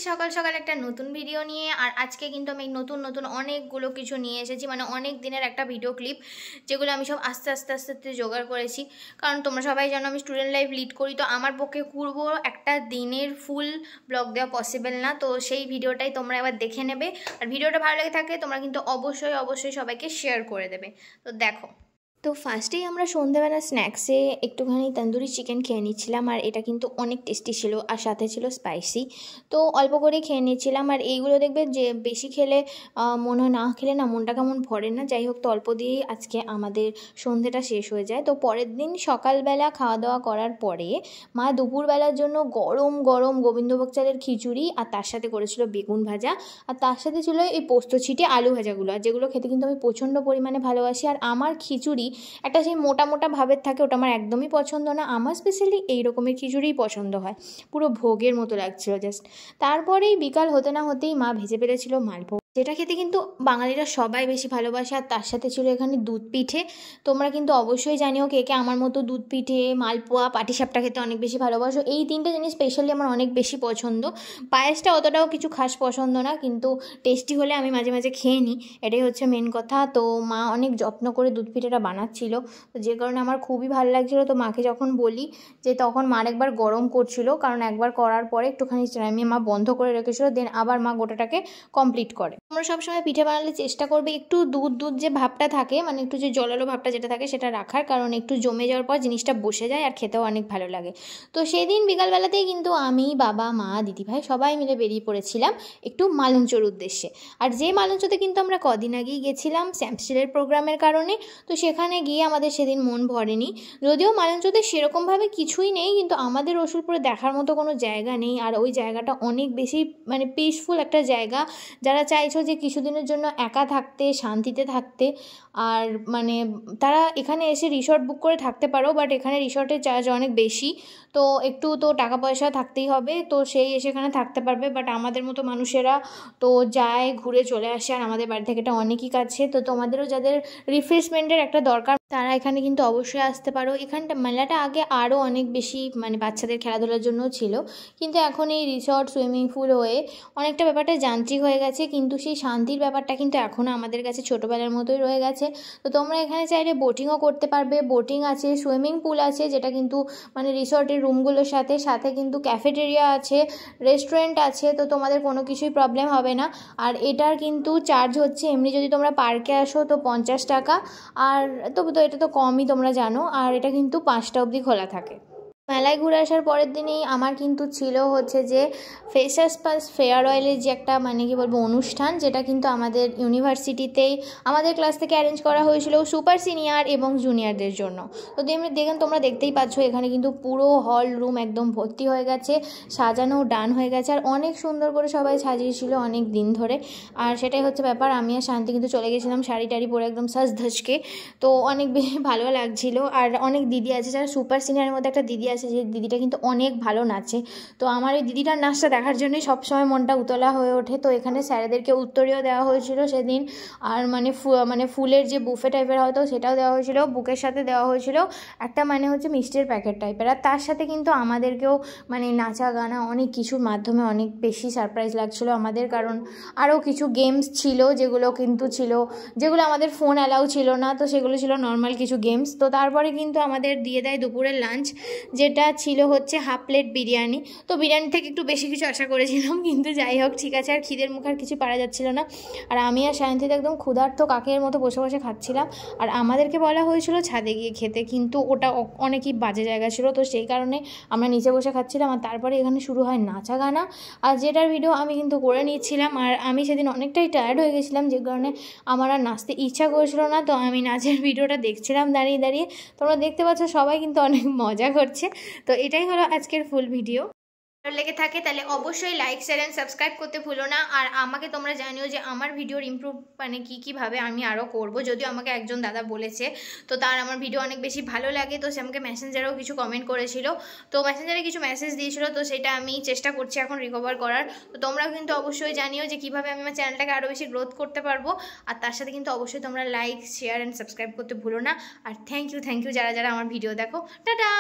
সকাল সকাল একটা নতুন ভিডিও নিয়ে। আর আজকে কিন্তু আমি নতুন অনেকগুলো কিছু নিয়ে এসেছি, মানে অনেক দিনের একটা ভিডিও ক্লিপ, যেগুলো আমি সব আস্তে আস্তে জোগাড় করেছি। কারণ তোমরা সবাই জানো আমি স্টুডেন্ট লাইফ লিড করি, তো আমার পক্ষে পুরো একটা দিনের ফুল ব্লগ দেওয়া পসিবল না। তো সেই ভিডিওটাই তোমরা এবার দেখে নেবে। আর ভিডিওটা ভালো লেগে থাকে তোমরা কিন্তু অবশ্যই সবাইকে শেয়ার করে দেবে। তো দেখো, তো ফার্স্টেই আমরা সন্ধ্যেবেলা স্ন্যাক্সে একটুখানি তন্দুরি চিকেন খেয়ে নিচ্ছিলাম। আর এটা কিন্তু অনেক টেস্টি ছিল, আর সাথে ছিল স্পাইসি। তো অল্প করে খেয়ে নিচ্ছিলাম। আর এইগুলো দেখবে যে বেশি খেলে মনে হয়, না খেলে না মনটা কেমন ভরে না। যাই হোক, তো অল্প দিয়েই আজকে আমাদের সন্ধ্যেটা শেষ হয়ে যায়। তো পরের দিন সকালবেলা খাওয়া দাওয়া করার পরে মা দুপুরবেলার জন্য গরম গরম গোবিন্দভোগ চালের খিচুড়ি, আর তার সাথে করেছিল বেগুন ভাজা, আর তার সাথে ছিল এই পোস্ত ছিটে আলু ভাজাগুলো, আর যেগুলো খেতে কিন্তু আমি প্রচণ্ড পরিমাণে ভালোবাসি। আর আমার খিচুড়ি একটা সেই মোটা ভাবের থাকে, ওটা আমার একদমই পছন্দ না। আমার স্পেশালি এই রকমের খিচুড়িই পছন্দ হয়, পুরো ভোগের মতো লাগছিল জাস্ট। তারপরেই বিকাল হতে না হতেই মা ভেজে ফেলেছিল মালভোগ, যেটা খেতে কিন্তু বাঙালিরা সবাই বেশি ভালোবাসে। আর তার সাথে ছিল এখানে দুধ পিঠে। তোমরা কিন্তু অবশ্যই জানিও কে কে আমার মতো দুধ পিঠে, মালপোয়া, পাটিসাপটা খেতে অনেক বেশি ভালোবাসো। এই তিনটে জিনিস স্পেশালি আমার অনেক বেশি পছন্দ। পায়েসটা অতটাও কিছু খাস পছন্দ না, কিন্তু টেস্টি হলে আমি মাঝে মাঝে খেয়ে নিই, এটাই হচ্ছে মেন কথা। তো মা অনেক যত্ন করে দুধ পিঠেটা বানাচ্ছিল, তো যে কারণে আমার খুবই ভালো লাগছিলো। তো মাকে যখন বলি, যে তখন মার একবার গরম করছিল, কারণ একবার করার পরে একটুখানি আমি মা বন্ধ করে রেখেছিলো, দেন আবার মা গোটাটাকে কমপ্লিট করে। তোমরা সবসময় পিঠে বানালে চেষ্টা করবে একটু দুধ যে ভাবটা থাকে, মানে একটু যে জলালো ভাবটা যেটা থাকে সেটা রাখার, কারণ একটু জমে যাওয়ার পর জিনিসটা বসে যায় আর খেতেও অনেক ভালো লাগে। তো সেদিন বিকালবেলাতেই কিন্তু আমি, বাবা, মা, দিদিভাই সবাই মিলে বেরিয়ে পড়েছিলাম একটু মালঞ্চর উদ্দেশ্যে। আর যে মালঞ্চতে কিন্তু আমরা কদিন আগেই গেছিলাম স্যামস্টিলের প্রোগ্রামের কারণে, তো সেখানে গিয়ে আমাদের সেদিন মন ভরেনি। যদিও মালঞ্চতে সেরকমভাবে কিছুই নেই, কিন্তু আমাদের রসুলপুরে দেখার মতো কোনো জায়গা নেই। আর ওই জায়গাটা অনেক বেশি মানে পিসফুল একটা জায়গা। যারা চাইছো যে কিছুদিনের জন্য একা থাকতে, শান্তিতে থাকতে, আর মানে তারা এখানে এসে রিসর্ট বুক করে থাকতে পারো। বাট এখানে রিসর্টের চার্জ অনেক বেশি, তো একটু তো টাকা পয়সা থাকতেই হবে, তো সেই এসে এখানে থাকতে পারবে। বাট আমাদের মতো মানুষেরা তো যায়, ঘুরে চলে আসে, আর আমাদের বাড়ি থেকে এটা অনেকই কাছে। তো তোমাদেরও যাদের রিফ্রেশমেন্টের একটা দরকার, তারা এখানে কিন্তু অবশ্যই আসতে পারো। এখানটা মেলাটা আগে আরও অনেক বেশি মানে বাচ্চাদের খেলাধুলার জন্যও ছিল, কিন্তু এখন এই রিসর্ট, সুইমিং পুল হয়ে অনেকটা ব্যাপারটা যান্ত্রিক হয়ে গেছে। কিন্তু সেই শান্তির ব্যাপারটা কিন্তু এখনও আমাদের কাছে ছোটোবেলার মতোই রয়ে গেছে। তো তোমরা এখানে চাইলে বোটিংও করতে পারবে, বোটিং আছে, সুইমিং পুল আছে, যেটা কিন্তু মানে রিসর্টের রুমগুলোর সাথে কিন্তু ক্যাফেটেরিয়া আছে, রেস্টুরেন্ট আছে। তো তোমাদের কোনো কিছুই প্রবলেম হবে না। আর এটার কিন্তু চার্জ হচ্ছে, এমনি যদি তোমরা পার্কে আসো তো 50 টাকা, আর তো এটা তো কমই তোমরা জানো। আর এটা কিন্তু 5টা অবধি খোলা থাকে। মেলায় ঘুরে আসার পরের দিনেই আমার কিন্তু ছিল হচ্ছে যে ফ্রেশার্স পাস ফেয়ারওয়েলের যে একটা মানে কি বলবো অনুষ্ঠান, যেটা কিন্তু আমাদের ইউনিভার্সিটিতেই আমাদের ক্লাস থেকে অ্যারেঞ্জ করা হয়েছিল সুপার সিনিয়র এবং জুনিয়রদের জন্য। তো দেখেন, তোমরা দেখতেই পাচ্ছ এখানে কিন্তু পুরো হল রুম একদম ভর্তি হয়ে গেছে, সাজানো ডান হয়ে গেছে। আর অনেক সুন্দর করে সবাই সাজিয়েছিল অনেক দিন ধরে। আর সেটাই হচ্ছে ব্যাপার। আমি আর শান্তি কিন্তু চলে গেছিলাম শাড়ি টাড়ি পরে একদম সাজ ধজকে, তো অনেক বেশি ভালো লাগছিল। আর অনেক দিদি আছে, যারা সুপার সিনিয়রের মধ্যে একটা দিদি আছে, যে দিদিটা কিন্তু অনেক ভালো নাচে। তো আমার এই দিদিটার নাচটা দেখার জন্যই সবসময় মনটা উতলা হয়ে ওঠে। তো এখানে স্যারেদেরকে উত্তরীয় দেওয়া হয়েছিল সেদিন। আর মানে ফুলের যে বুফে টাইপের হয়তো সেটাও দেওয়া হয়েছিল, বুকের সাথে দেওয়া হয়েছিল একটা মানে হচ্ছে মিষ্টির প্যাকেট টাইপের। আর তার সাথে কিন্তু আমাদেরকেও মানে নাচা গানা অনেক কিছুর মাধ্যমে অনেক বেশি সারপ্রাইজ লাগছিলো আমাদের। কারণ আরও কিছু গেমস ছিল, যেগুলো আমাদের ফোন অ্যালাউ ছিল না, তো সেগুলো ছিল নর্মাল কিছু গেমস। তো তারপরে কিন্তু আমাদের দিয়ে দেয় দুপুরের লাঞ্চ, যেটা ছিল হচ্ছে হাফ প্লেট বিরিয়ানি। তো বিরিয়ানি থেকে একটু বেশি কিছু আশা করেছিলাম, কিন্তু যাই হোক ঠিক আছে। আর খিদের মুখ আর কিছু পারা যাচ্ছিল না। আর আমি আর শান্তিতে একদম ক্ষুধার্ত কাকের মতো বসে বসে খাচ্ছিলাম। আর আমাদেরকে বলা হয়েছিল ছাদে গিয়ে খেতে, কিন্তু ওটা অনেকই বাজে জায়গা ছিল, তো সেই কারণে আমরা নিচে বসে খাচ্ছিলাম। আর তারপরে এখানে শুরু হয় নাচা গানা, আর যেটার ভিডিও আমি কিন্তু করে নিচ্ছিলাম। আর আমি সেদিন অনেকটাই টায়ার্ড হয়ে গেছিলাম, যে কারণে আমার আর নাচতে ইচ্ছা করেছিল না। তো আমি নাচের ভিডিওটা দেখছিলাম দাঁড়িয়ে। তোমরা দেখতে পাচ্ছ সবাই কিন্তু অনেক মজা করছে। তো এটাই হলো আজকের ফুল ভিডিও। ভালো লেগে থাকে তাহলে অবশ্যই লাইক, শেয়ার অ্যান্ড সাবস্ক্রাইব করতে ভুলো না। আর আমাকে তোমরা জানিও যে আমার ভিডিওর ইমপ্রুভ মানে কীভাবে আমি আরও করব। যদিও আমাকে একজন দাদা বলেছে, তো তার আমার ভিডিও অনেক বেশি ভালো লাগে, তো সে আমাকে মেসেঞ্জারেও কিছু কমেন্ট করেছিল, তো মেসেঞ্জারে কিছু মেসেজ দিয়েছিল, তো সেটা আমি চেষ্টা করছি এখন রিকভার করার। তো তোমরাও কিন্তু অবশ্যই জানিও যে কীভাবে আমি আমার চ্যানেলটাকে আরও বেশি গ্রোথ করতে পারবো। আর তার সাথে কিন্তু অবশ্যই তোমরা লাইক, শেয়ার অ্যান্ড সাবস্ক্রাইব করতে ভুলো না। আর থ্যাংক ইউ যারা আমার ভিডিও দেখো। টাটা।